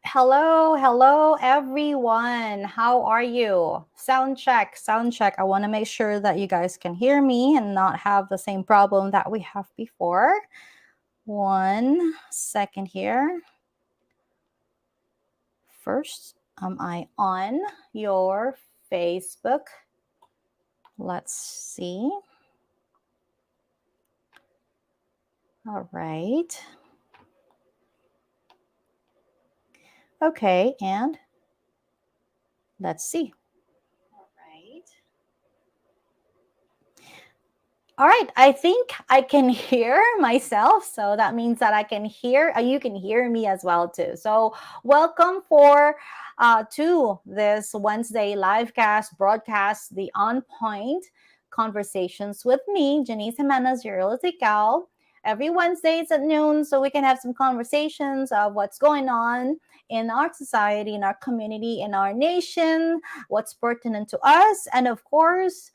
Hello, hello everyone. How are you? Sound check, sound check. I want to make sure that you guys can hear me and not have the same problem that we have before. 1 second here. First, am I on your Facebook? Let's see. All right. Okay, and let's see. All right. All right, I think I can hear myself, so that means that I can hear. You can hear me as well too. So welcome for to this Wednesday live cast broadcast, the On Point Conversations with me, Janice Jimenez, your realty gal. Every Wednesday it's at noon, so we can have some conversations of what's going on in our society, in our community, in our nation, what's pertinent to us, and of course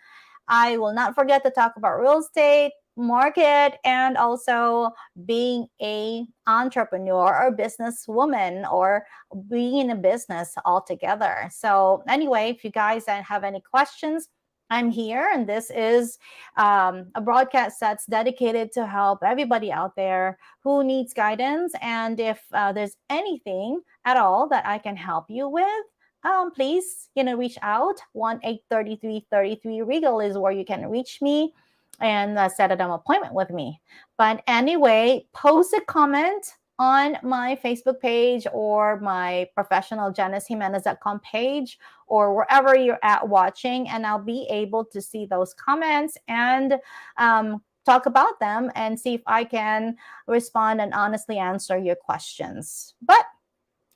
I will not forget to talk about real estate, market, and also being a entrepreneur or businesswoman or being in a business altogether. So anyway, if you guys have any questions, I'm here, and this is a broadcast that's dedicated to help everybody out there who needs guidance. And if there's anything at all that I can help you with, please, reach out. 1-833-33 Regal is where you can reach me and set an appointment with me. But anyway, post a comment on my Facebook page or my professional JaniceJimenez.com page or wherever you're at watching, and I'll be able to see those comments and talk about them and see if I can respond and honestly answer your questions. But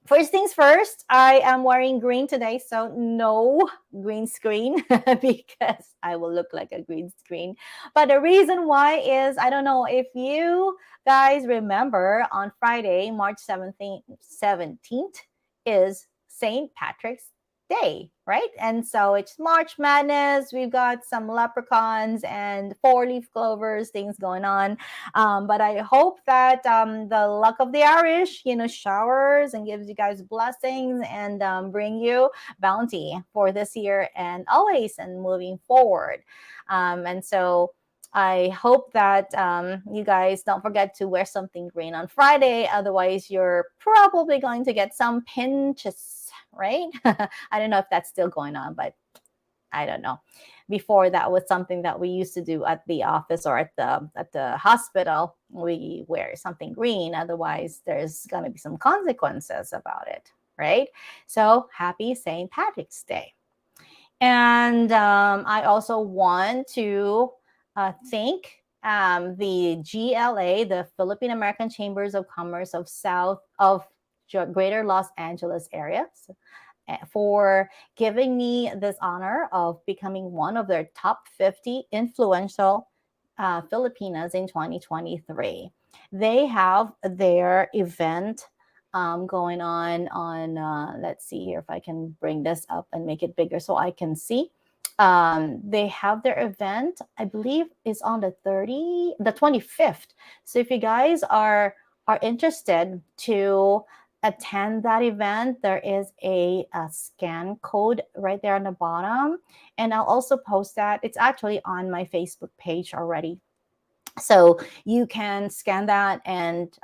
first things first, I am wearing green today, so no green screen because I will look like a green screen. But the reason why is I don't know if you guys remember on Friday, March 17th is St. Patrick's Day, right? And so it's March Madness. We've got some leprechauns and four-leaf clovers, things going on. But I hope that the luck of the Irish, showers and gives you guys blessings and bring you bounty for this year and always and moving forward. And so I hope that you guys don't forget to wear something green on Friday. Otherwise, you're probably going to get some pinches, right? I don't know if that's still going on, but I don't know. Before that was something that we used to do at the office or at the hospital. We wear something green, otherwise there's gonna be some consequences about it, right? So happy St. Patrick's Day. And I also want to thank the GLA, the Philippine American Chambers of Commerce of South of Greater Los Angeles area, for giving me this honor of becoming one of their top 50 influential Filipinas in 2023. They have their event going on, let's see here if I can bring this up and make it bigger so I can see. They have their event, I believe, is on the 25th. So if you guys are interested to attend that event, there is a scan code right there on the bottom, and I'll also post that. It's actually on my Facebook page already, so you can scan that, and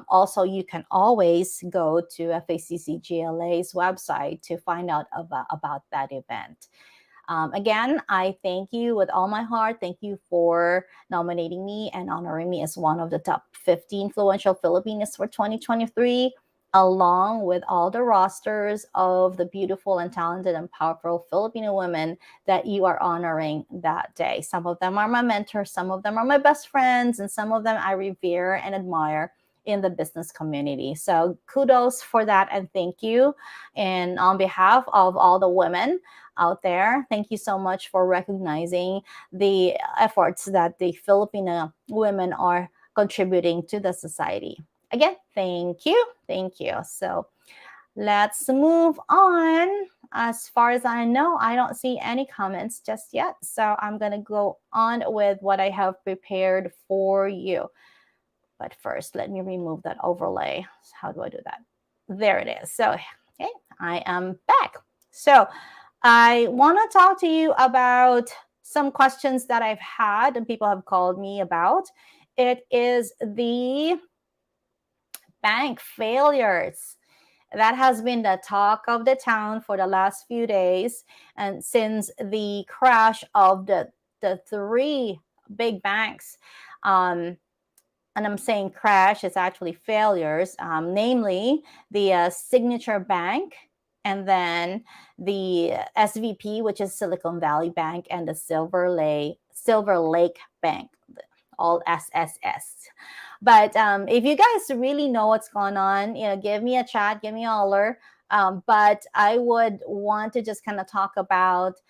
also you can always go to FACCGLA's website to find out about that event. Again, I thank you with all my heart. Thank you for nominating me and honoring me as one of the top 50 influential Filipinas for 2023, along with all the rosters of the beautiful and talented and powerful Filipino women that you are honoring that day. Some of them are my mentors, some of them are my best friends, and some of them I revere and admire in the business community. So kudos for that and thank you. And on behalf of all the women out there, thank you so much for recognizing the efforts that the Filipino women are contributing to the society. Again, thank you. Thank you. So let's move on. As far as I know, I don't see any comments just yet. So I'm going to go on with what I have prepared for you. But first, let me remove that overlay. How do I do that? there it is. So, okay, I am back. So, I want to talk to you about some questions that I've had and people have called me about. It is the bank failures. That has been the talk of the town for the last few days. And since the crash of the three big banks, um, and I'm saying crash, it's actually failures, namely the Signature Bank, and then the SVP, which is Silicon Valley Bank, and the Silver Lake Bank, all SSS. But if you guys really know what's going on, give me a chat, give me a holler. But I would want to just kind of talk about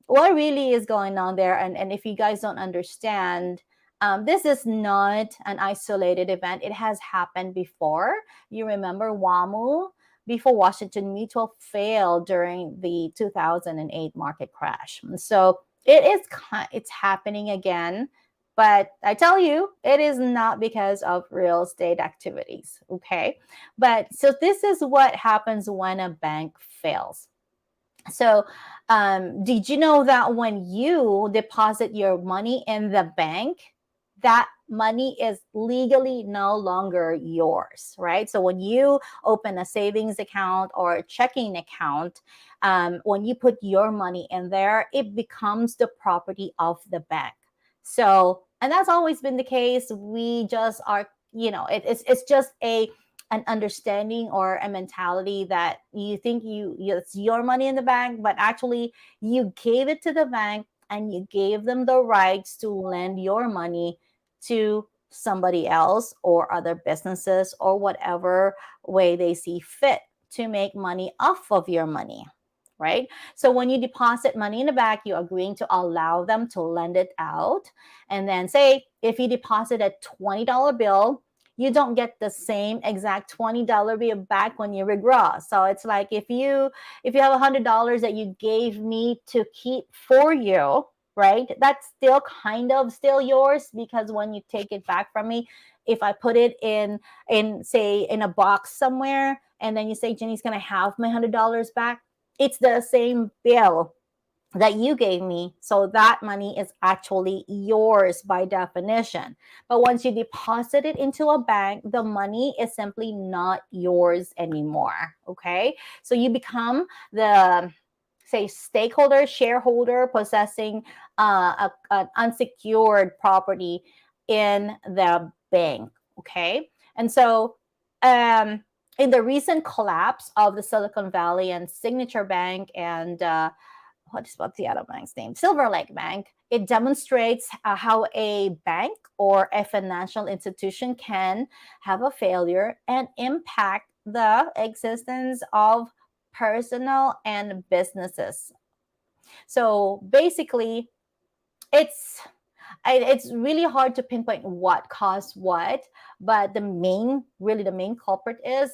what really is going on there. And if you guys don't understand, this is not an isolated event. It has happened before. You remember WAMU? Before Washington Mutual failed during the 2008 market crash. So it's happening again. But I tell you, it is not because of real estate activities. Okay. But so this is what happens when a bank fails. So, did you know that when you deposit your money in the bank, that money is legally no longer yours, right? So, when you open a savings account or a checking account, when you put your money in there, it becomes the property of the bank. So, and that's always been the case. We just are, it's just an understanding or a mentality that you think it's your money in the bank, but actually you gave it to the bank and you gave them the rights to lend your money to somebody else or other businesses or whatever way they see fit to make money off of your money, right? So when you deposit money in the bank, you're agreeing to allow them to lend it out. And then say if you deposit a $20 bill, you don't get the same exact $20 bill back when you withdraw. So it's like if you have $100 that you gave me to keep for you, right? That's still kind of still yours, because when you take it back from me, if I put it in say in a box somewhere, and then you say, Jenny's gonna have my $100 back, it's the same bill that you gave me. So that money is actually yours by definition. But once you deposit it into a bank, the money is simply not yours anymore. Okay. So you become the, say, stakeholder, shareholder possessing an unsecured property in the bank. Okay. And so, in the recent collapse of the Silicon Valley and Signature Bank and what's the other bank's name? Silver Lake Bank. It demonstrates how a bank or a financial institution can have a failure and impact the existence of personal and businesses. So basically, it's it's really hard to pinpoint what caused what, but the main culprit is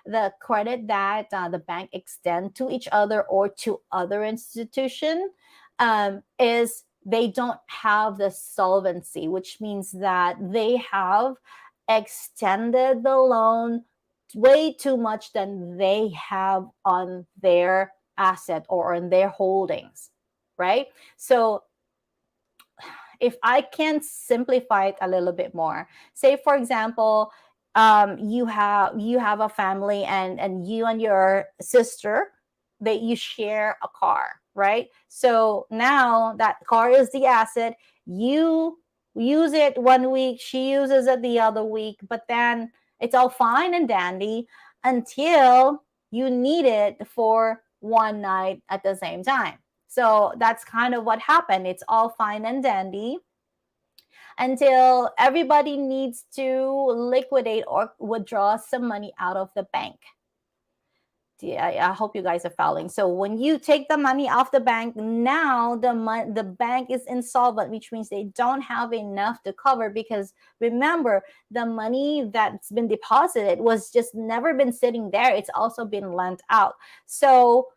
the credit that the bank extend to each other or to other institution, is they don't have the solvency, which means that they have extended the loan way too much than they have on their asset or on their holdings, right? So if I can simplify it a little bit more, say for example, you have a family, and you and your sister, that you share a car, right? So now that car is the asset. You use it one week, she uses it the other week, but then it's all fine and dandy until you need it for one night at the same time. So that's kind of what happened. It's all fine and dandy until everybody needs to liquidate or withdraw some money out of the bank. Yeah, I hope you guys are following. So when you take the money off the bank, now the bank is insolvent, which means they don't have enough to cover. Because remember, the money that's been deposited was just never been sitting there. It's also been lent out. So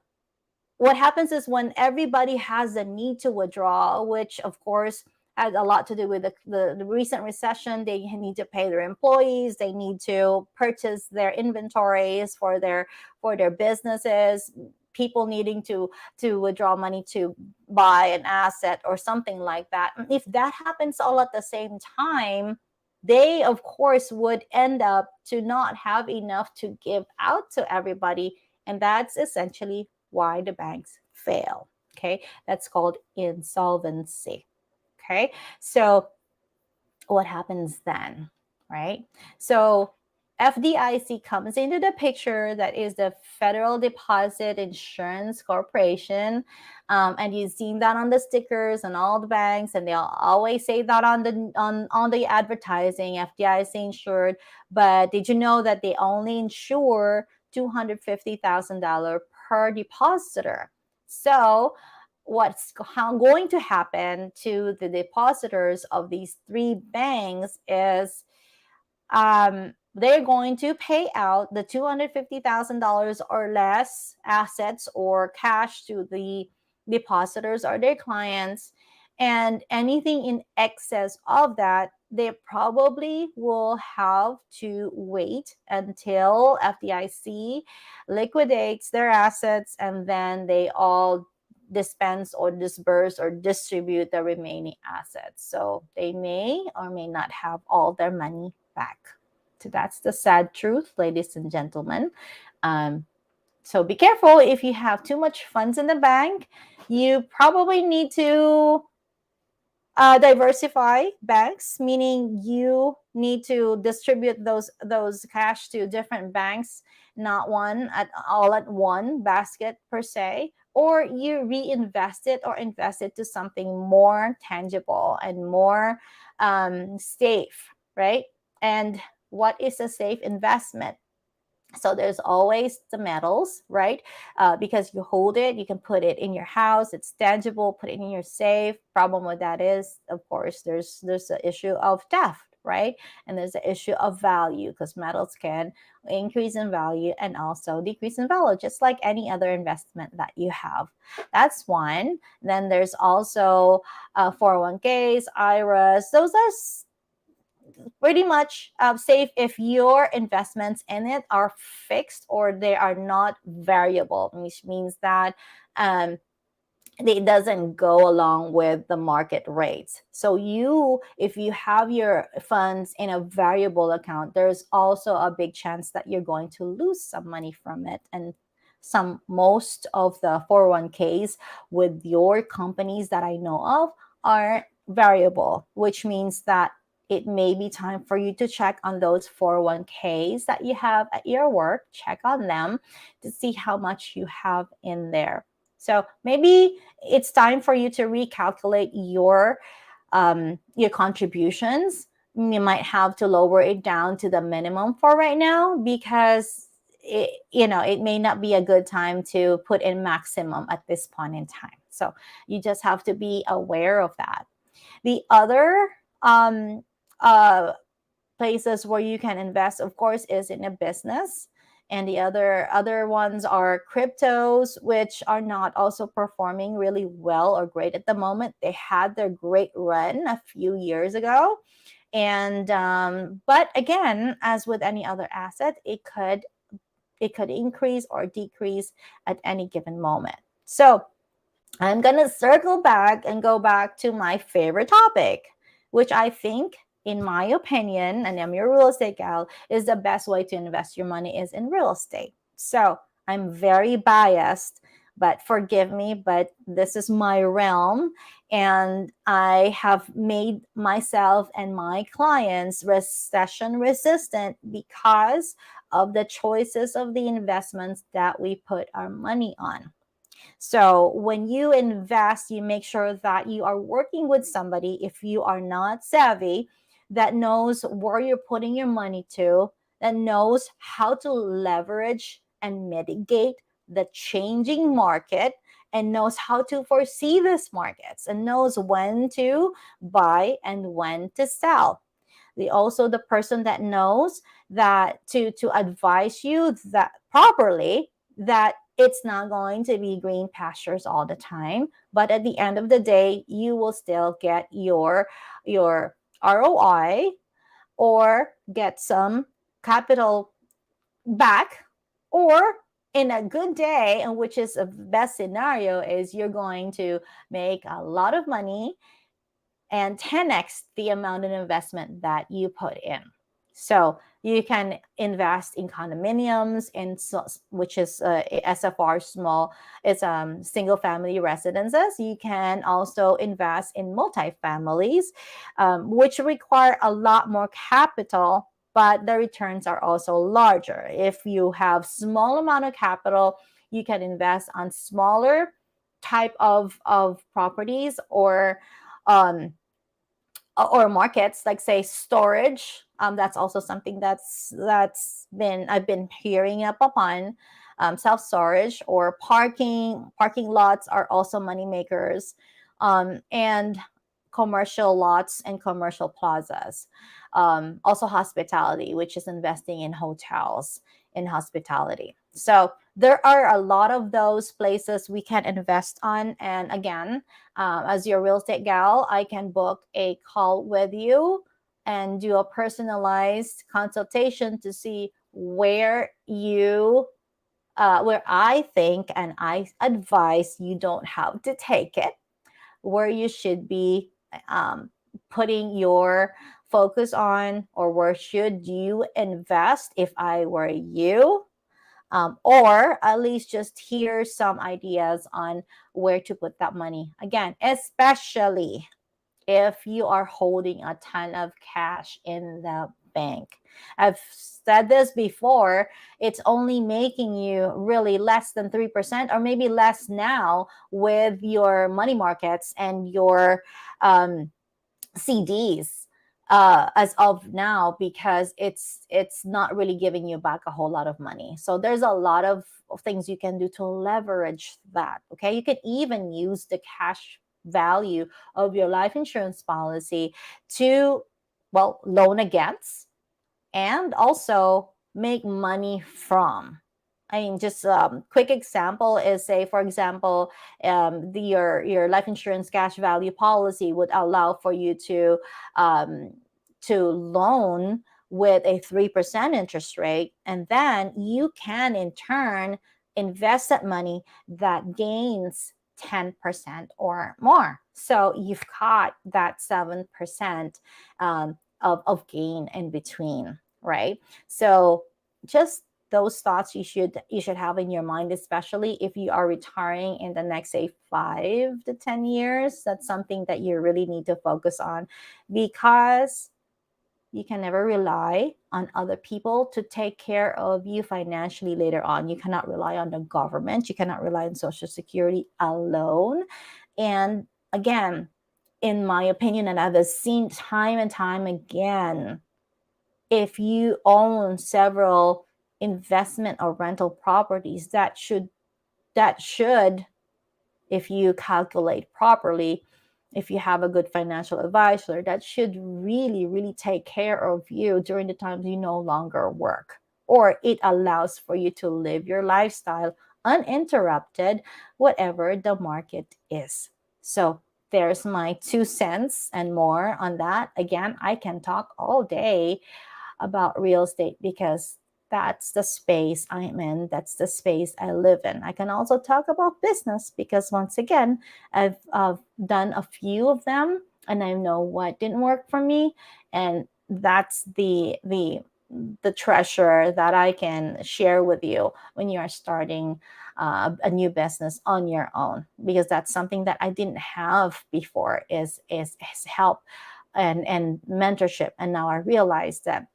what happens is when everybody has a need to withdraw, which of course has a lot to do with the recent recession. They need to pay their employees. They need to purchase their inventories for their businesses. People needing to withdraw money to buy an asset or something like that. If that happens all at the same time, they of course would end up to not have enough to give out to everybody, and that's essentially why the banks fail. Okay, that's called insolvency. Okay, so what happens then, right? So FDIC comes into the picture, that is the Federal Deposit Insurance Corporation. And you've seen that on the stickers on all the banks, and they'll always say that on the advertising, FDIC insured. But did you know that they only insure $250,000 per depositor? So what's going to happen to the depositors of these three banks is they're going to pay out the $250,000 or less assets or cash to the depositors or their clients. And anything in excess of that, they probably will have to wait until FDIC liquidates their assets, and then they all dispense or disburse or distribute the remaining assets. So they may or may not have all their money back. So that's the sad truth, ladies and gentlemen. So be careful if you have too much funds in the bank. You probably need to diversify banks, meaning you need to distribute those cash to different banks, not one at all at one basket per se, or you reinvest it or invest it to something more tangible and more safe, right? And what is a safe investment? So there's always the metals, right? Because you hold it, you can put it in your house, it's tangible, put it in your safe. Problem with that is, of course, there's the issue of theft, right? And there's the issue of value, because metals can increase in value and also decrease in value, just like any other investment that you have. That's one. Then there's also 401ks, IRAs. Those are pretty much safe if your investments in it are fixed or they are not variable, which means that um, it doesn't go along with the market rates. So if you have your funds in a variable account, there's also a big chance that you're going to lose some money from it. And most of the 401ks with your companies that I know of are variable, which means that it may be time for you to check on those 401ks that you have at your work. Check on them to see how much you have in there. So maybe it's time for you to recalculate your contributions. You might have to lower it down to the minimum for right now, because it may not be a good time to put in maximum at this point in time. So you just have to be aware of that. The other uh, places where you can invest, of course, is in a business. And the other ones are cryptos, which are not also performing really well or great at the moment. They had their great run a few years ago. And but again, as with any other asset, it could increase or decrease at any given moment. So I'm going to circle back and go back to my favorite topic, which I think, in my opinion, and I'm your real estate gal, is the best way to invest your money is in real estate. So I'm very biased, but forgive me, but this is my realm. And I have made myself and my clients recession resistant because of the choices of the investments that we put our money on. So when you invest, you make sure that you are working with somebody, if you are not savvy, that knows where you're putting your money to, that knows how to leverage and mitigate the changing market, and knows how to foresee these markets, and knows when to buy and when to sell. The person that knows that to advise you that properly, that It's not going to be green pastures all the time, but at the end of the day, you will still get your ROI, or get some capital back, or in a good day, and which is a best scenario, is you're going to make a lot of money and 10x the amount of investment that you put in. So you can invest in condominiums, in which is SFR, small, it's single family residences. You can also invest in multifamilies, which require a lot more capital, but the returns are also larger. If you have small amount of capital, you can invest on smaller type of properties, um, or markets, like say storage. That's also something that's been I've been hearing up upon. Self storage or parking lots are also money makers, and commercial lots and commercial plazas. Also hospitality, which is investing in hotels, in hospitality. So there are a lot of those places we can invest on. And again, as your real estate gal, I can book a call with you and do a personalized consultation to see where I think and I advise you don't have to take it, where you should be um, putting your focus on, or where should you invest if I were you, or at least just hear some ideas on where to put that money. Again, especially if you are holding a ton of cash in the bank. I've said this before, it's only making you really less than 3%, or maybe less now with your money markets and your um, CDs, as of now, because it's not really giving you back a whole lot of money. So there's a lot of things you can do to leverage that. Okay, you can even use the cash value of your life insurance policy to, well, loan against, and also make money from. I mean, just quick example is, say, for example, your life insurance cash value policy would allow for you um, to loan with a 3% interest rate, and then you can in turn invest that money that gains 10% or more. So you've got that 7% of gain in between, right? So just those thoughts you should have in your mind, especially if you are retiring in the next, say, 5 to 10 years. That's something that you really need to focus on, because you can never rely on other people to take care of you financially later on. You cannot rely on the government, you cannot rely on social security alone. And again, in my opinion, and I've seen time and time again, if you own several investment or rental properties, that should, if you calculate properly, if you have a good financial advisor, that should really really take care of you during the times you no longer work, or it allows for you to live your lifestyle uninterrupted, whatever the market is. So there's my 2 cents and more on that. Again, I can talk all day about real estate, because that's the space I'm in. That's the space I live in. I can also talk about business, because once again, I've done a few of them and I know what didn't work for me. And that's the treasure that I can share with you when you are starting a new business on your own, because that's something that I didn't have before, is help and mentorship. And now I realize that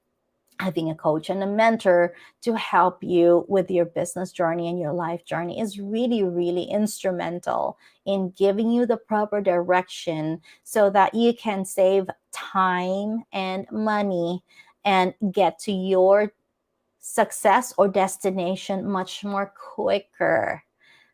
having a coach and a mentor to help you with your business journey and your life journey is really, really instrumental in giving you the proper direction, so that you can save time and money and get to your success or destination much more quicker.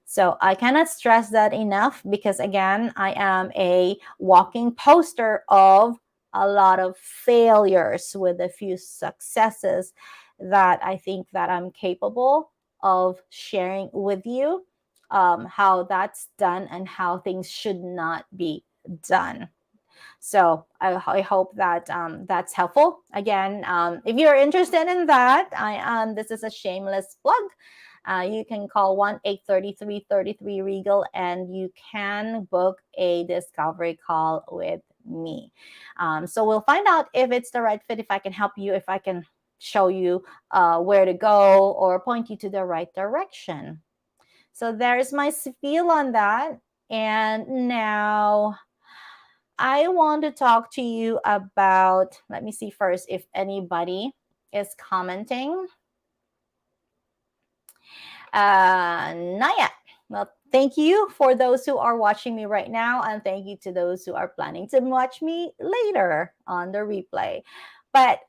So I cannot stress that enough, because again, I am a walking poster of a lot of failures with a few successes, that I think that I'm capable of sharing with you how that's done and how things should not be done. So I hope that that's helpful. Again, if you're interested in that, this is a shameless plug. You can call 1-833-33 Regal and you can book a discovery call with me. So we'll find out if it's the right fit, if I can help you, if I can show you where to go or point you to the right direction. So there's my spiel on that. And now I want to talk to you about, let me see first if anybody is commenting. Not yet. Well, thank you for those who are watching me right now, and thank you to those who are planning to watch me later on the replay. But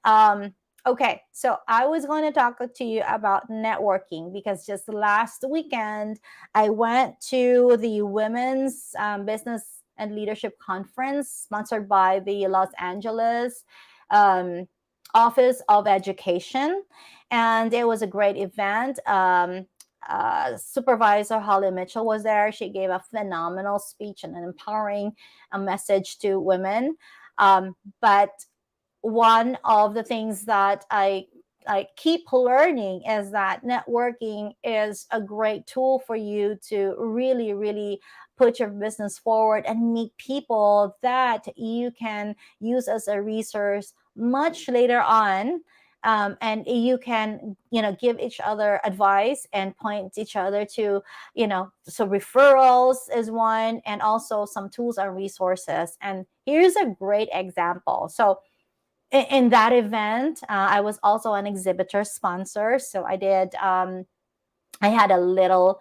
okay, so I was going to talk to you about networking because just last weekend I went to the Women's Business and Leadership Conference sponsored by the Los Angeles um, Office of Education, and it was a great event. Supervisor Holly Mitchell was there. She gave a phenomenal speech and an empowering message to women. But one of the things that I keep learning is that networking is a great tool for you to really, really put your business forward and meet people that you can use as a resource much later on. And you can, give each other advice and point each other to, so referrals is one, and also some tools and resources. And here's a great example. So in that event, I was also an exhibitor sponsor. So I had a little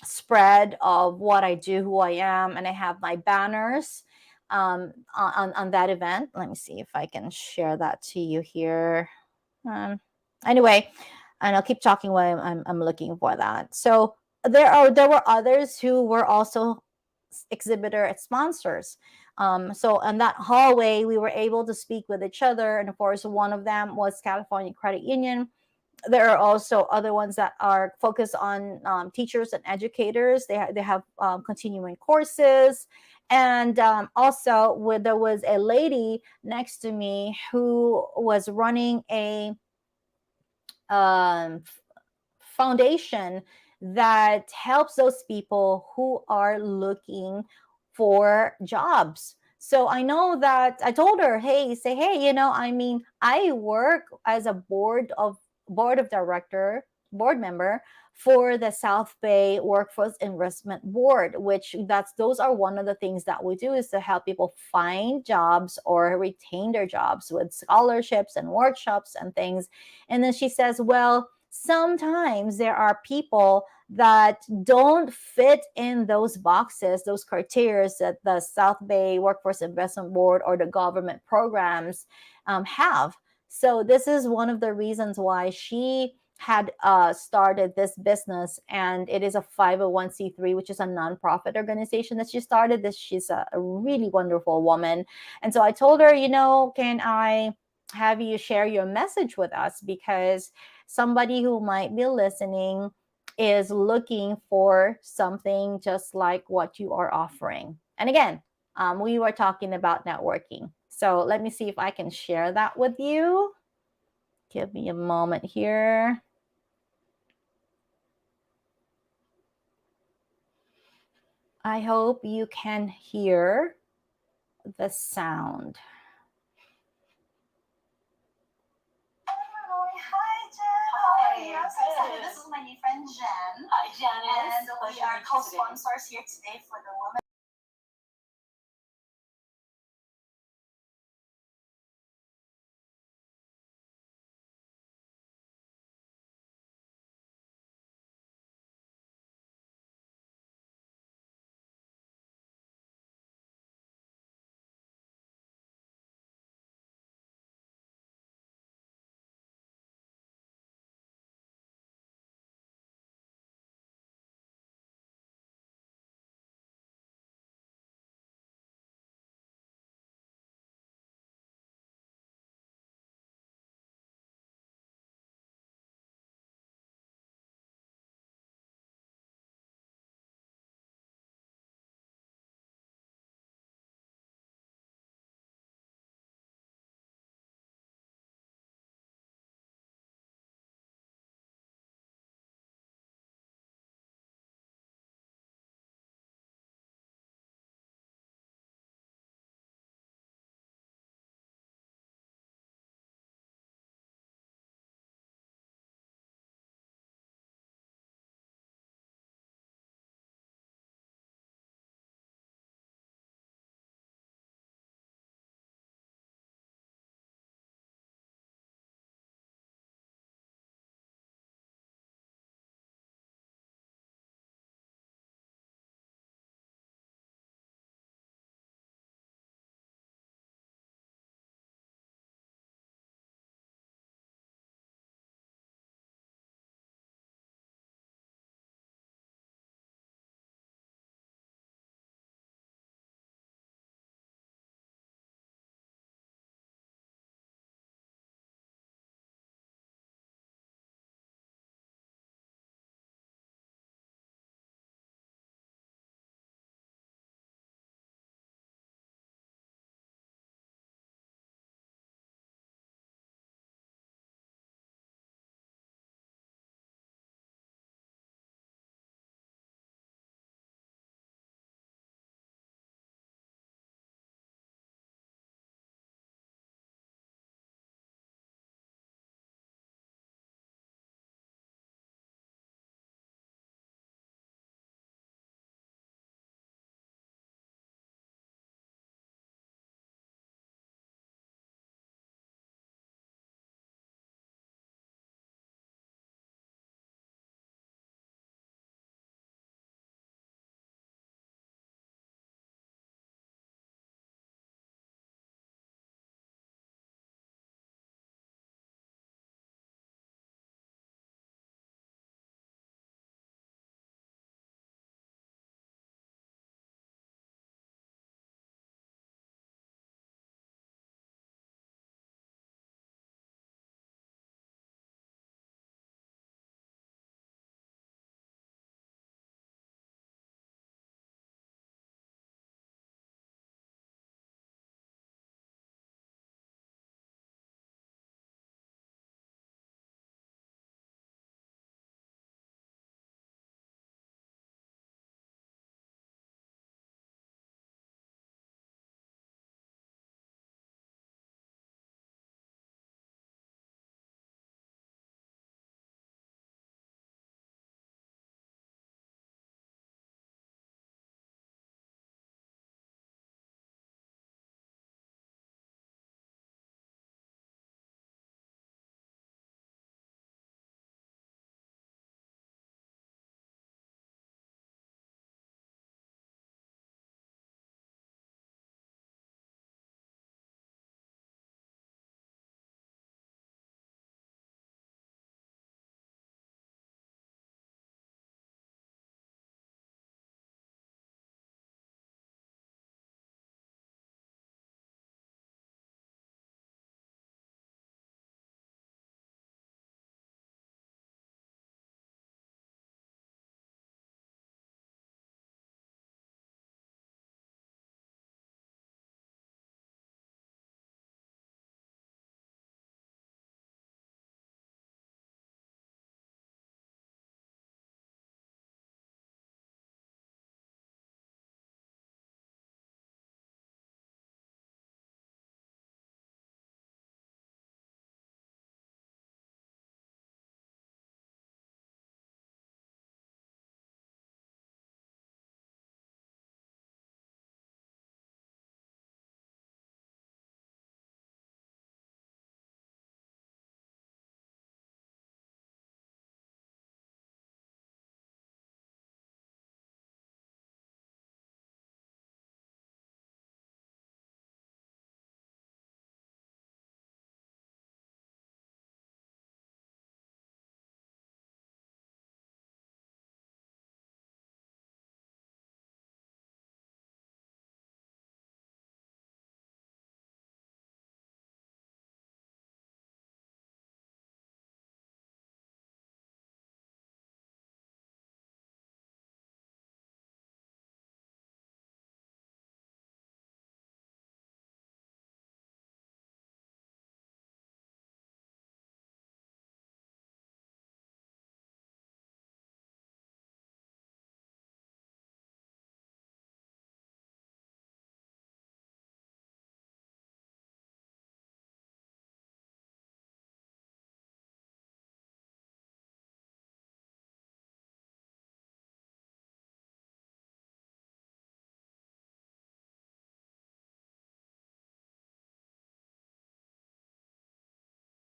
spread of what I do, who I am, and I have my banners on that event. Let me see if I can share that to you here. Anyway, and I'll keep talking while I'm looking for that. So there were others who were also exhibitor sponsors. So in that hallway, we were able to speak with each other, and of course, one of them was California Credit Union. There are also other ones that are focused on teachers and educators. They have continuing courses, and also there was a lady next to me who was running a um, foundation that helps those people who are looking for jobs. So I know that I told her, hey, I work as a board of director, board member for the South Bay Workforce Investment Board, which those are one of the things that we do is to help people find jobs or retain their jobs with scholarships and workshops and things. And then she says, well, sometimes there are people that don't fit in those boxes, those criteria that the South Bay Workforce Investment Board or the government programs have. So this is one of the reasons why she had started this business, and it is a 501c3, which is a nonprofit organization that she started. She's a really wonderful woman. And so I told her, can I have you share your message with us, because somebody who might be listening is looking for something just like what you are offering. And again, we were talking about networking. So let me see if I can share that with you. Give me a moment here. I hope you can hear the sound. Hi, this is my new friend Jen. Hi, Janice. And we are co-sponsors here today for the Women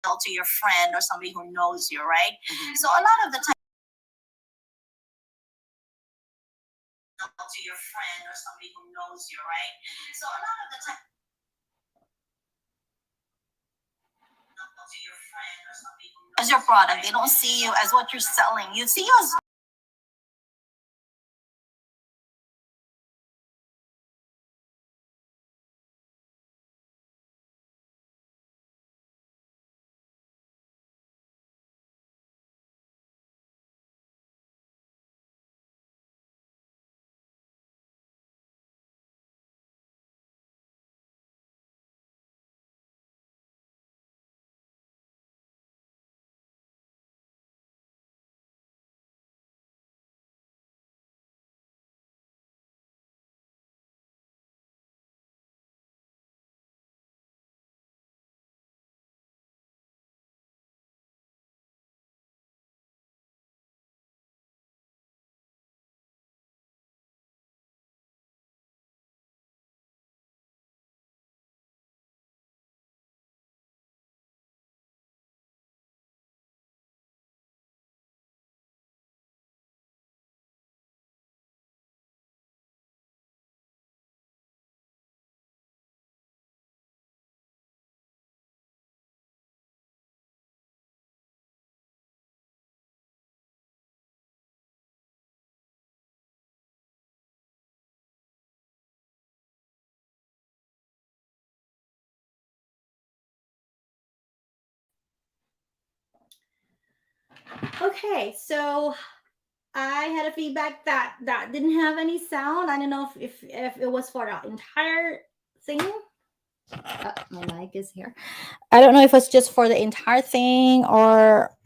sell to your friend or somebody who knows you, right? So a lot of the time to your friend or somebody who knows you, right? So a lot of the time to your friend or somebody who knows as your product, they don't see you as what you're selling. You see you as Okay, so I had a feedback that didn't have any sound. I don't know if it was for the entire thing. My mic is here. I don't know if it's just for the entire thing or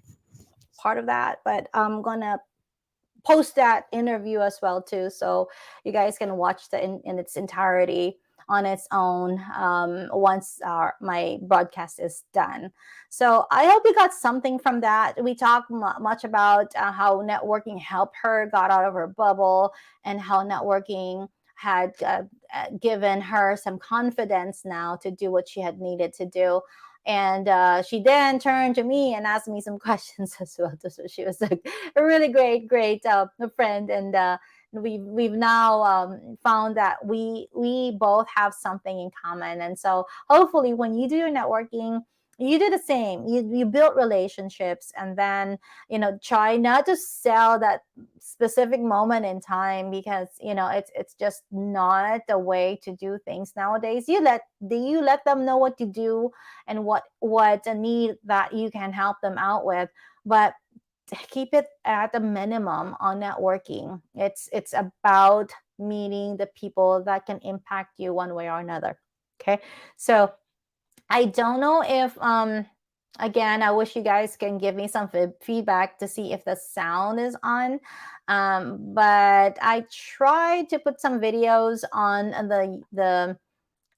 part of that, but I'm gonna post that interview as well too, so you guys can watch the in its entirety on its own once my broadcast is done. So I hope you got something from that. We talked much about how networking helped her got out of her bubble, and how networking had given her some confidence now to do what she had needed to do. And she then turned to me and asked me some questions as well. So she was like a really great friend, and we've now found that we both have something in common. And so hopefully when you do your networking, you do the same. You build relationships, and then try not to sell that specific moment in time, because it's just not the way to do things nowadays. You let them know what to do and what a need that you can help them out with, but keep it at a minimum on networking. It's about meeting the people that can impact you one way or another. Okay, so I don't know if again, I wish you guys can give me some feedback to see if the sound is on. But I tried to put some videos on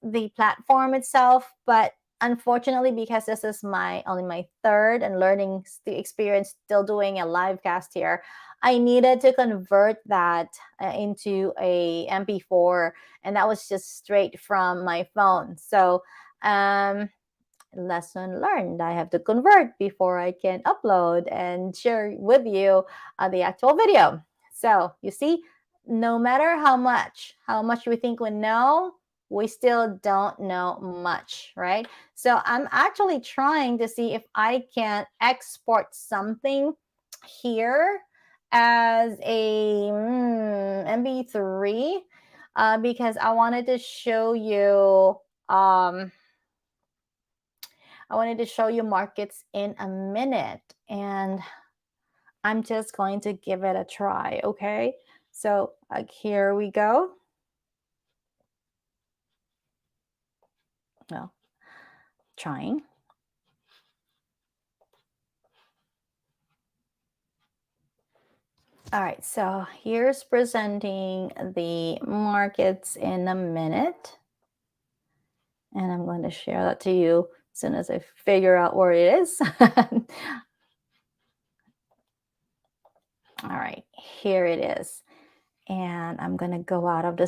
the platform itself, but unfortunately, because this is my only my third and learning experience still doing a live cast here, I needed to convert that into a MP4, and that was just straight from my phone. So um lesson learned, I have to convert before I can upload and share with you the actual video. So you see, no matter how much we think we know, we still don't know much, right? So I'm actually trying to see if I can export something here as a mp3, because I wanted to show you um markets in a minute, and I'm just going to give it a try. Okay, so here we go. Well, trying. All right, so here's presenting the markets in a minute, and I'm going to share that to you as soon as I figure out where it is. All right, here it is. And I'm going to go out of the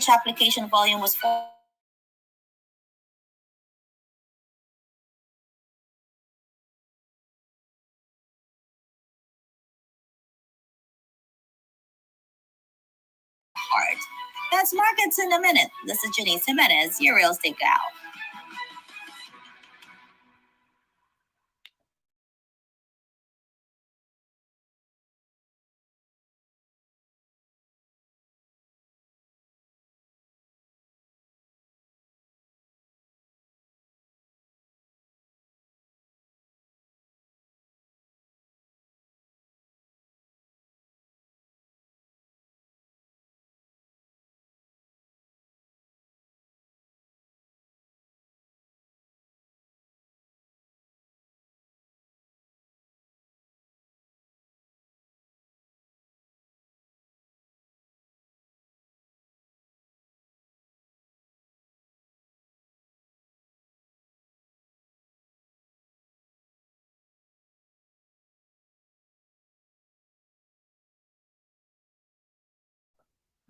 application volume was 4 hard. That's markets in a minute. This is Janice Jimenez, your real estate gal.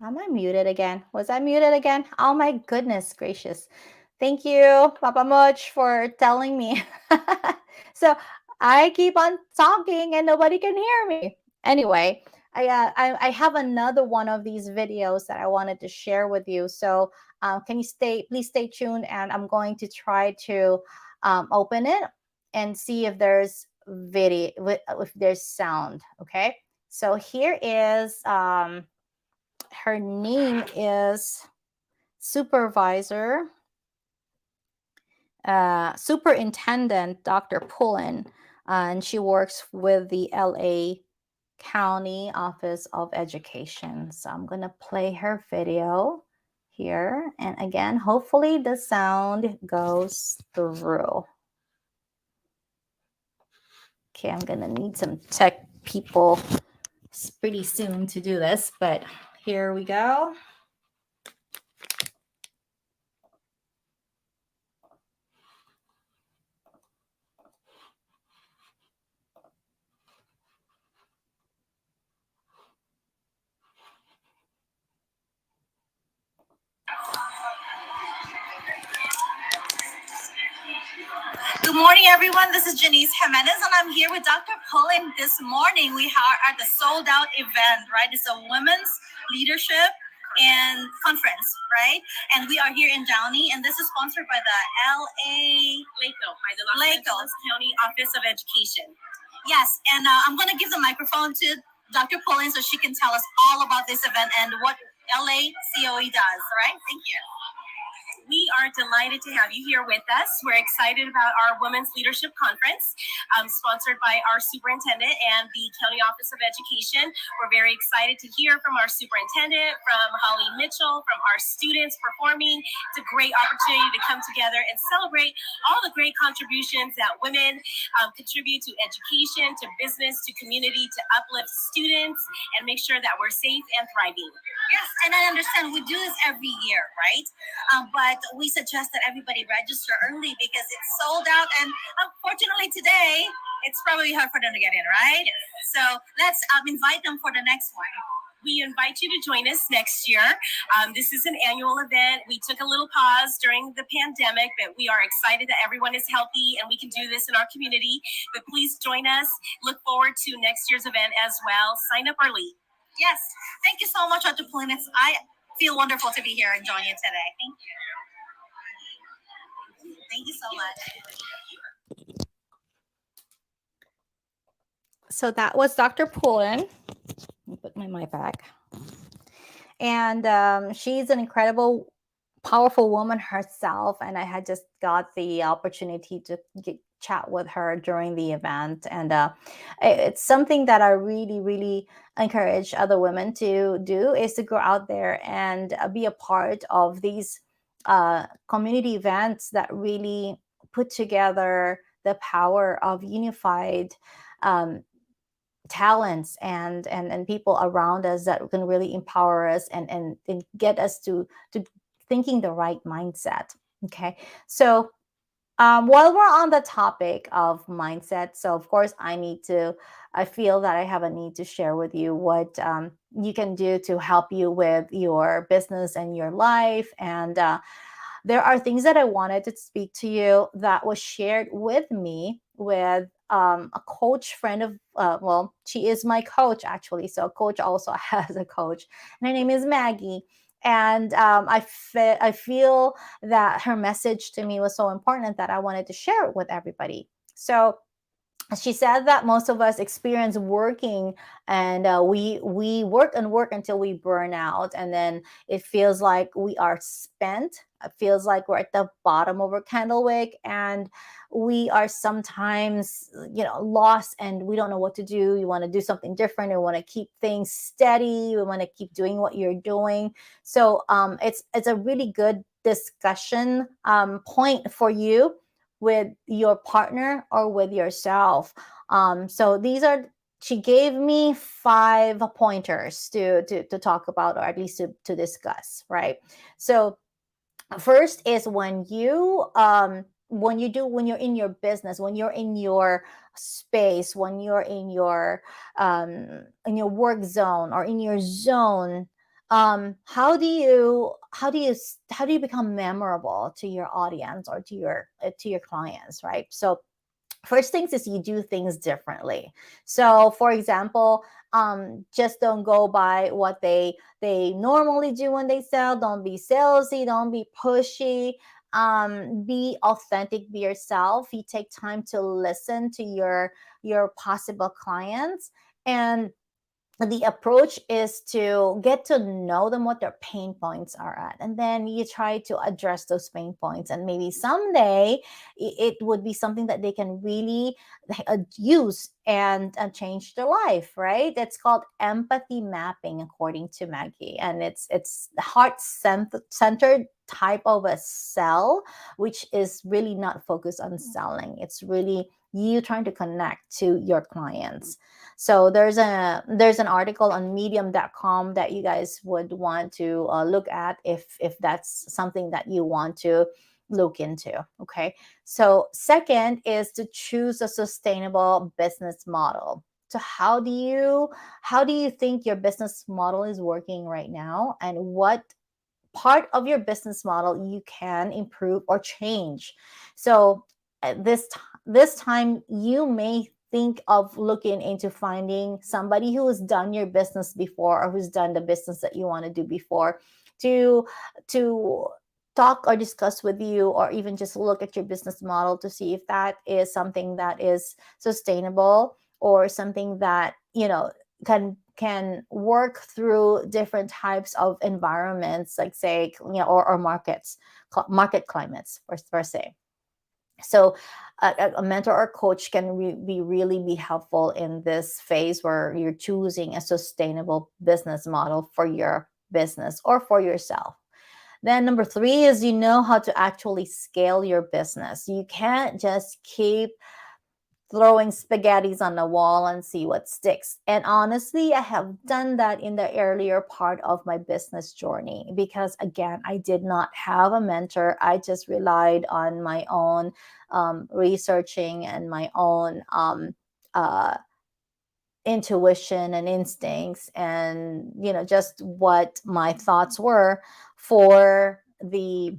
Am I muted again? Was I muted again? Oh my goodness gracious. Thank you, Papa Much, for telling me. So I keep on talking and nobody can hear me. Anyway, I have another one of these videos that I wanted to share with you. So can you please stay tuned, and I'm going to try to open it and see if there's video, if there's sound. Okay. So here is her name is supervisor superintendent Dr. Pullen, and she works with the LA County Office of Education. So I'm gonna play her video here, and again, hopefully the sound goes through. Okay, I'm gonna need some tech people pretty soon to do this, but here we go. Good morning, everyone. This is Janice Jimenez, and I'm here with Dr. Pullen this morning. We are at the sold out event, right? It's a women's leadership and conference, right? And we are here in Downey, and this is sponsored by the LA by the Los Angeles County Office of Education. Yes, and I'm going to give the microphone to Dr. Pullen so she can tell us all about this event and what LA COE does, all right? Thank you. We are delighted to have you here with us. We're excited about our Women's Leadership Conference, sponsored by our superintendent and the County Office of Education. We're very excited to hear from our superintendent, from Holly Mitchell, from our students performing. It's a great opportunity to come together and celebrate all the great contributions that women contribute to education, to business, to community, to uplift students, and make sure that we're safe and thriving. Yes, and I understand we do this every year, right? But we suggest that everybody register early because it's sold out, and unfortunately today it's probably hard for them to get in, right? Yes. So let's invite them for the next one. We invite you to join us next year. This is an annual event. We took a little pause during the pandemic, but we are excited that everyone is healthy and we can do this in our community. But please join us. Look forward to next year's event as well. Sign up early. Yes. Thank you so much, Dr. Pullen. I feel wonderful to be here and join you today. Thank you. Thank you so much. So that was Dr. Pullen. Let me put my mic back. And she's an incredible, powerful woman herself. And I had just got the opportunity to chat with her during the event. And it's something that I really, really encourage other women to do, is to go out there and be a part of these community events that really put together the power of unified talents and people around us that can really empower us and get us to thinking the right mindset. Okay, so While we're on the topic of mindset, so of course I feel that I have a need to share with you what you can do to help you with your business and your life. And there are things that I wanted to speak to you that was shared with me with a coach friend of, well, she is my coach actually. So, a coach also has a coach, and her name is Maggie. And I feel that her message to me was so important that I wanted to share it with everybody. So, she said that most of us experience working, and we work and work until we burn out, and then it feels like we are spent. It feels like we're at the bottom of our candle wick, and we are sometimes, lost, and we don't know what to do. You want to do something different, you want to keep things steady, you want to keep doing what you're doing. So it's a really good discussion point for you with your partner or with yourself. So these are, she gave me 5 pointers to talk about, or at least to discuss, right? So first is when you're in your business, when you're in your space, when you're in your work zone or in your zone, how do you become memorable to your audience or to your clients, right? So first things is you do things differently. So for example, just don't go by what they normally do when they sell. Don't be salesy, don't be pushy. Be authentic, be yourself. You take time to listen to your possible clients, and the approach is to get to know them, what their pain points are at, and then you try to address those pain points, and maybe someday it would be something that they can really use and change their life, right? It's called empathy mapping, according to Maggie, and it's heart centered type of a sell, which is really not focused on selling. It's really you trying to connect to your clients. So there's an article on medium.com that you guys would want to look at if that's something that you want to look into. Okay. So second is to choose a sustainable business model. So how do you think your business model is working right now, and what part of your business model you can improve or change? So at this time you may think of looking into finding somebody who has done your business before, or who's done the business that you want to do before, to to talk or discuss with you, or even just look at your business model to see if that is something that is sustainable, or something that can work through different types of environments, like say, or market climates, per se. So a mentor or coach can be helpful in this phase where you're choosing a sustainable business model for your business or for yourself. Then number three is you know how to actually scale your business. You can't just keep throwing spaghettis on the wall and see what sticks. And honestly, I have done that in the earlier part of my business journey, because again, I did not have a mentor. I just relied on my own researching and my own uh, intuition and instincts, and just what my thoughts were for the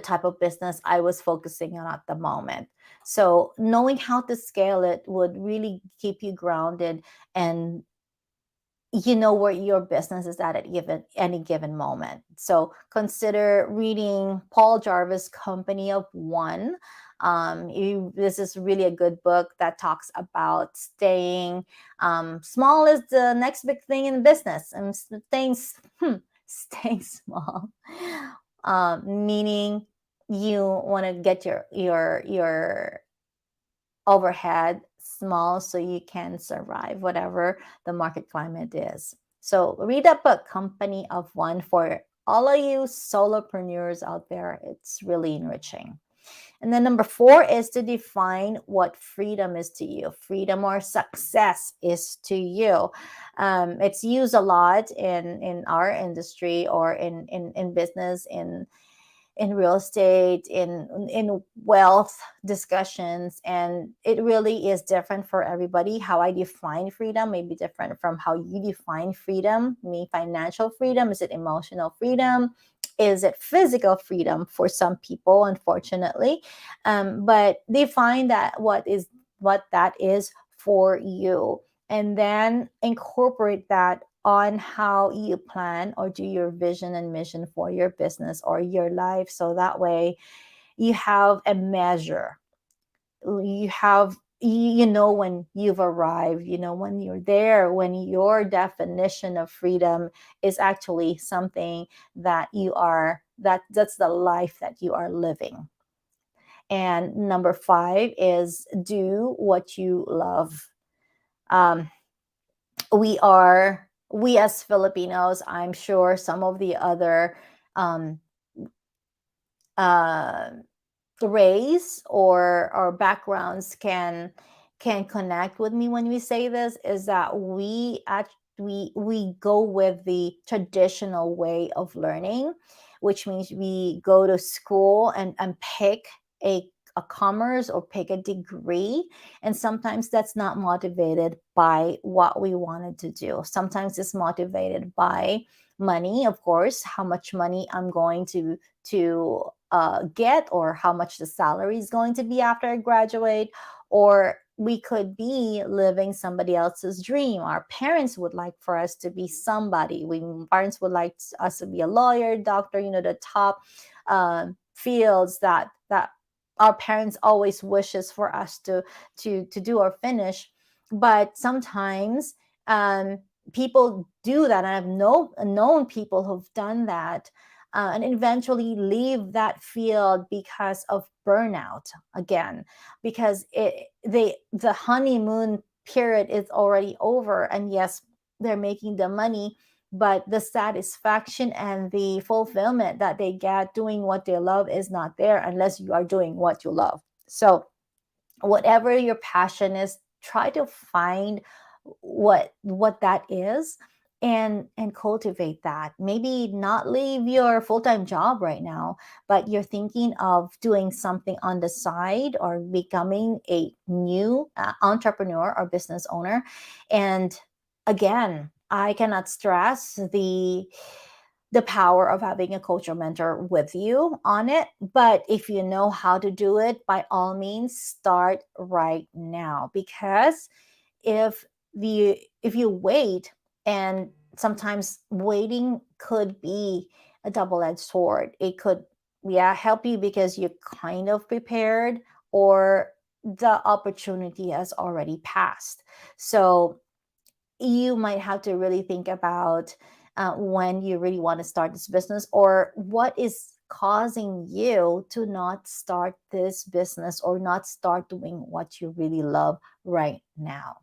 type of business I was focusing on at the moment. So knowing how to scale it would really keep you grounded, and you know where your business is at any given moment. So consider reading Paul Jarvis' Company of One. This is really a good book that talks about staying small is the next big thing in business, and staying small, meaning you want to get your overhead small so you can survive whatever the market climate is. So read that book, Company of One, for all of you solopreneurs out there. It's really enriching. And then number four is to define what freedom is to you. Freedom or success is to you. It's used a lot in our industry, or in business, in real estate, in wealth discussions, and it really is different for everybody. How I define freedom may be different from how you define freedom. Me, financial freedom, is it emotional freedom, is it physical freedom for some people, unfortunately. But define that, what that is for you, and then incorporate that on how you plan or do your vision and mission for your business or your life. So that way you have a measure. You know when you've arrived, you know when you're there, when your definition of freedom is actually something that you are, that's the life that you are living. And number 5 is do what you love. um, we as Filipinos, I'm sure some of the other um, uh, race or backgrounds can connect with me when we say this, is that we go with the traditional way of learning, which means we go to school and pick a a commerce or pick a degree, and sometimes that's not motivated by what we wanted to do. Sometimes it's motivated by money, of course, how much money I'm going to get, or how much the salary is going to be after I graduate. Or we could be living somebody else's dream. Our parents would like for us to be somebody. We parents would like us to be a lawyer, doctor, the top fields that our parents always wishes for us to do or finish. But sometimes people do that, and I've known people who've done that, and eventually leave that field because of burnout again, because the honeymoon period is already over, and yes, they're making the money, but the satisfaction and the fulfillment that they get doing what they love is not there unless you are doing what you love. So whatever your passion is, try to find what that is, and cultivate that. Maybe not leave your full-time job right now, but you're thinking of doing something on the side or becoming a new entrepreneur or business owner. And again, I cannot stress the power of having a coach or mentor with you on it. But if you know how to do it, by all means, start right now. Because if if you wait, and sometimes waiting could be a double-edged sword. It could, yeah, help you because you're kind of prepared, or the opportunity has already passed. So you might have to really think about when you really want to start this business, or what is causing you to not start this business or not start doing what you really love right now.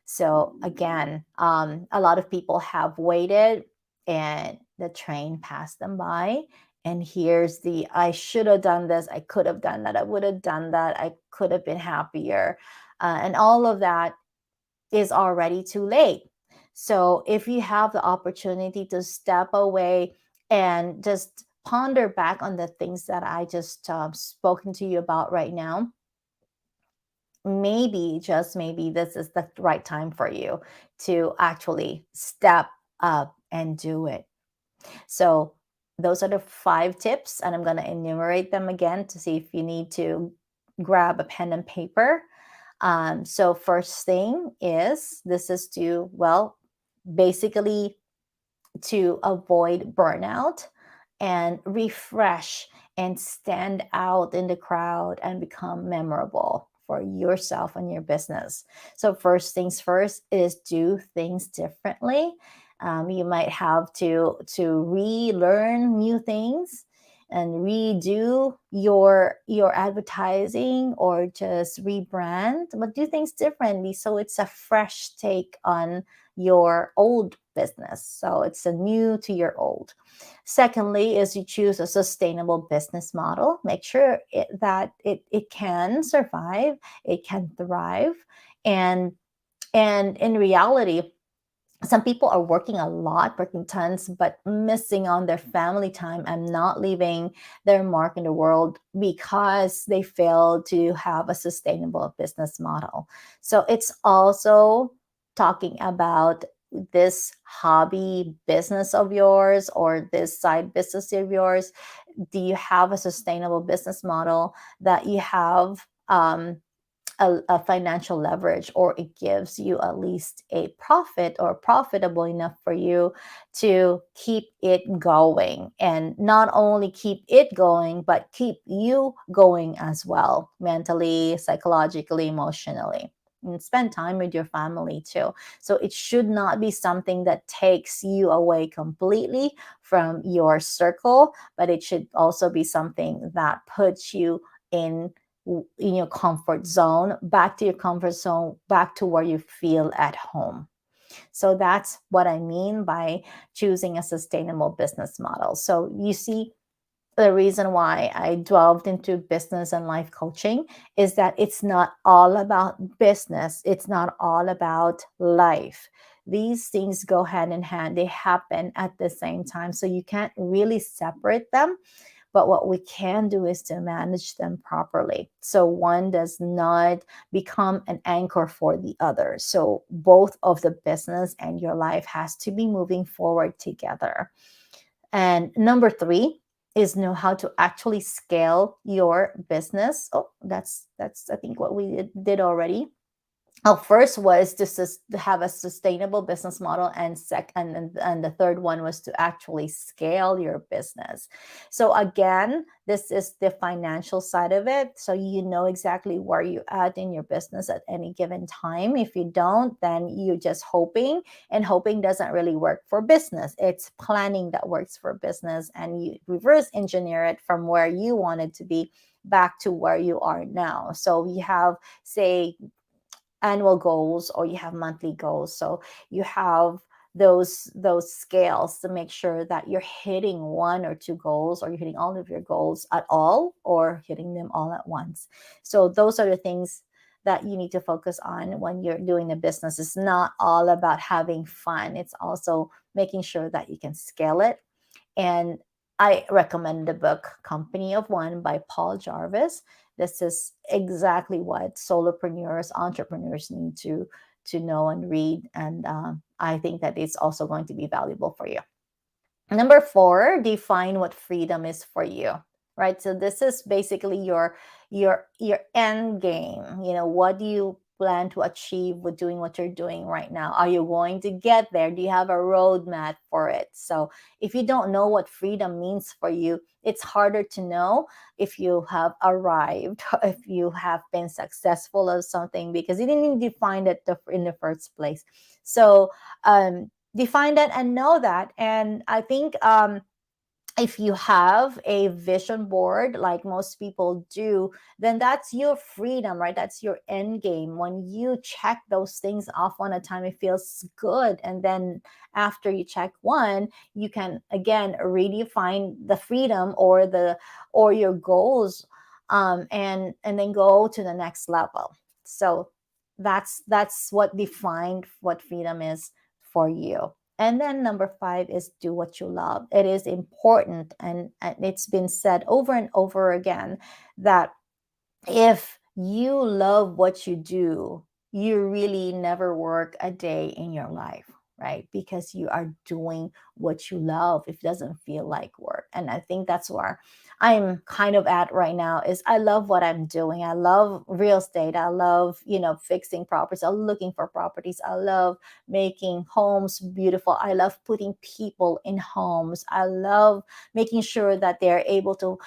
So again, a lot of people have waited, and the train passed them by. And here's the, I should have done this, I could have done that, I would have done that, I could have been happier. And all of that is already too late. So if you have the opportunity to step away and just ponder back on the things that I just spoken to you about right now, maybe, just maybe, this is the right time for you to actually step up and do it. So those are the 5 tips, and I'm going to enumerate them again to see if you need to grab a pen and paper. So first thing is, this is to, well, basically to avoid burnout and refresh and stand out in the crowd and become memorable for yourself and your business. So first things first is do things differently. You might have to relearn new things and redo your advertising, or just rebrand, but do things differently so it's a fresh take on your old business. So it's a new to your old. Secondly, is you choose a sustainable business model. Make sure that it can survive, it can thrive, and in reality, some people are working a lot, working tons, but missing on their family time and not leaving their mark in the world because they fail to have a sustainable business model. So it's also talking about this hobby business of yours or this side business of yours. Do you have a sustainable business model that you have a financial leverage, or it gives you at least a profit or profitable enough for you to keep it going, and not only keep it going but keep you going as well, mentally, psychologically, emotionally, and spend time with your family too. So it should not be something that takes you away completely from your circle, but it should also be something that puts you in in your comfort zone, back to your comfort zone, back to where you feel at home. So that's what I mean by choosing a sustainable business model. So you see, the reason why I delved into business and life coaching is that it's not all about business, it's not all about life. These things go hand in hand, they happen at the same time. So you can't really separate them, but what we can do is to manage them properly so one does not become an anchor for the other. So both of the business and your life has to be moving forward together. And number three is know how to actually scale your business. Oh, that's I think what we did already. First was to have a sustainable business model, and second, and the third one was to actually scale your business. So again, this is the financial side of it, so you know exactly where you at in your business at any given time. If you don't, then you're just hoping, and hoping doesn't really work for business. It's planning that works for business, and you reverse engineer it from where you wanted to be back to where you are now. So you have, say, annual goals or you have monthly goals, so you have those scales to make sure that you're hitting one or two goals, or you're hitting all of your goals at all, or hitting them all at once. So those are the things that you need to focus on when you're doing the business. It's not all about having fun, it's also making sure that you can scale it. And I recommend the book Company of One by Paul Jarvis. This is exactly what solopreneurs, entrepreneurs need to know and read, and I think that it's also going to be valuable for you. Number four, define what freedom is for you. Right. So this is basically your end game. You know, what do you plan to achieve with doing what you're doing right now? Are you going to get there? Do you have a roadmap for it? So if you don't know what freedom means for you, it's harder to know if you have arrived, if you have been successful or something, because you didn't define it in the first place. So um, define that and know that. And I think if you have a vision board like most people do, then that's your freedom, right? That's your end game. When you check those things off one at a time, it feels good. And then after you check one, you can again redefine the freedom or your goals, and then go to the next level. So that's what defined what freedom is for you. And then number five is do what you love. It is important, and it's been said over and over again that if you love what you do, you really never work a day in your life, right? Because you are doing what you love. It doesn't feel like work. And I think that's where I'm kind of at right now is I love what I'm doing. I love real estate. I love, fixing properties. I love looking for properties. I love making homes beautiful. I love putting people in homes. I love making sure that they're able to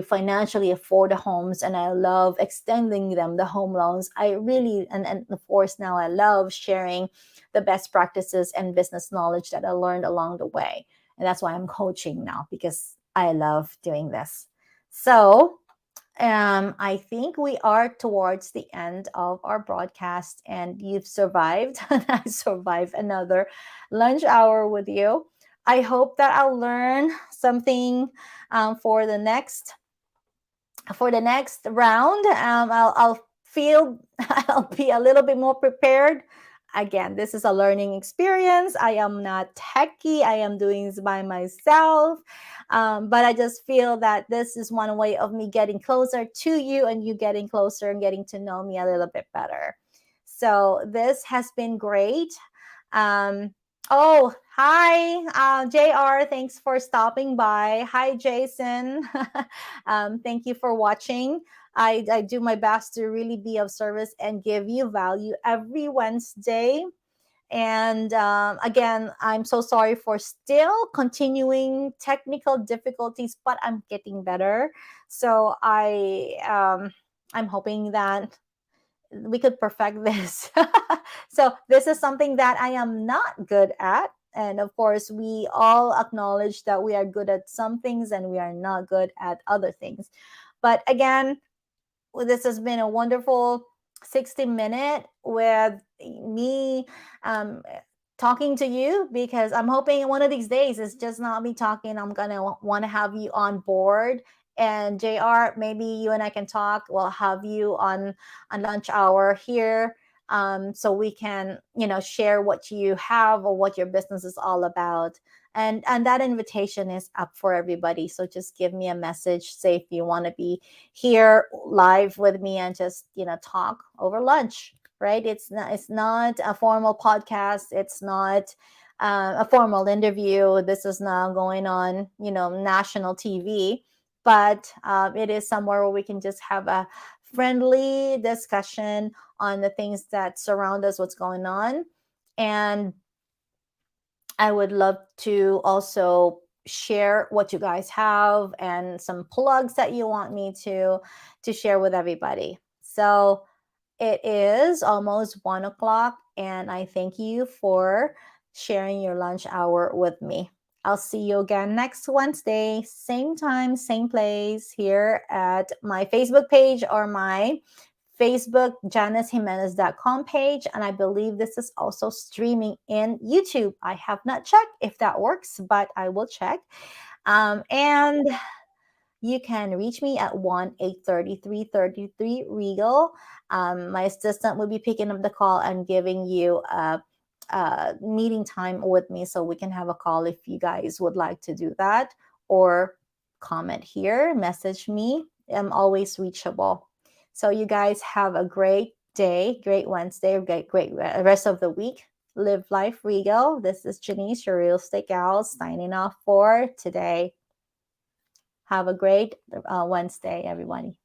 financially afford the homes, and I love extending them the home loans. I really, and of course now I love sharing the best practices and business knowledge that I learned along the way. And that's why I'm coaching now, because I love doing this. So I think we are towards the end of our broadcast, and you've survived, and I survived another lunch hour with you. I hope that I'll learn something for the next round. I'll feel I'll be a little bit more prepared again, this is a learning experience. I am not techie. I am doing this by myself. But I just feel that this is one way of me getting closer to you and you getting closer and getting to know me a little bit better. So this has been great. Um, oh, hi, JR. Thanks for stopping by. Hi, Jason. Thank you for watching. I do my best to really be of service and give you value every Wednesday. And again, I'm so sorry for still continuing technical difficulties, but I'm getting better. So I'm hoping that we could perfect this. So this is something that I am not good at. And of course, we all acknowledge that we are good at some things and we are not good at other things. But again, this has been a wonderful 60-minute with me um, talking to you, because I'm hoping one of these days it's just not me talking. I'm going to want to have you on board. And JR, maybe you and I can talk. We'll have you on lunch hour here, so we can, share what you have or what your business is all about. And that invitation is up for everybody. So just give me a message, say if you want to be here live with me and just talk over lunch, right? It's not a formal podcast. It's not a formal interview. This is not going on national TV, but it is somewhere where we can just have a friendly discussion on the things that surround us, what's going on. And I would love to also share what you guys have and some plugs that you want me to share with everybody. So it is almost 1 o'clock, and I thank you for sharing your lunch hour with me. I'll see you again next Wednesday, same time, same place, here at my Facebook page or my Facebook JaniceJimenez.com page. And I believe this is also streaming in YouTube. I have not checked if that works, but I will check. And you can reach me at 1-833-33 Regal. My assistant will be picking up the call and giving you a meeting time with me, so we can have a call if you guys would like to do that, or comment here, message me. I'm always reachable. So you guys have a great day, great Wednesday, great rest of the week. Live life regal. This is Janice, your real estate gal, signing off for today. Have a great Wednesday, everybody.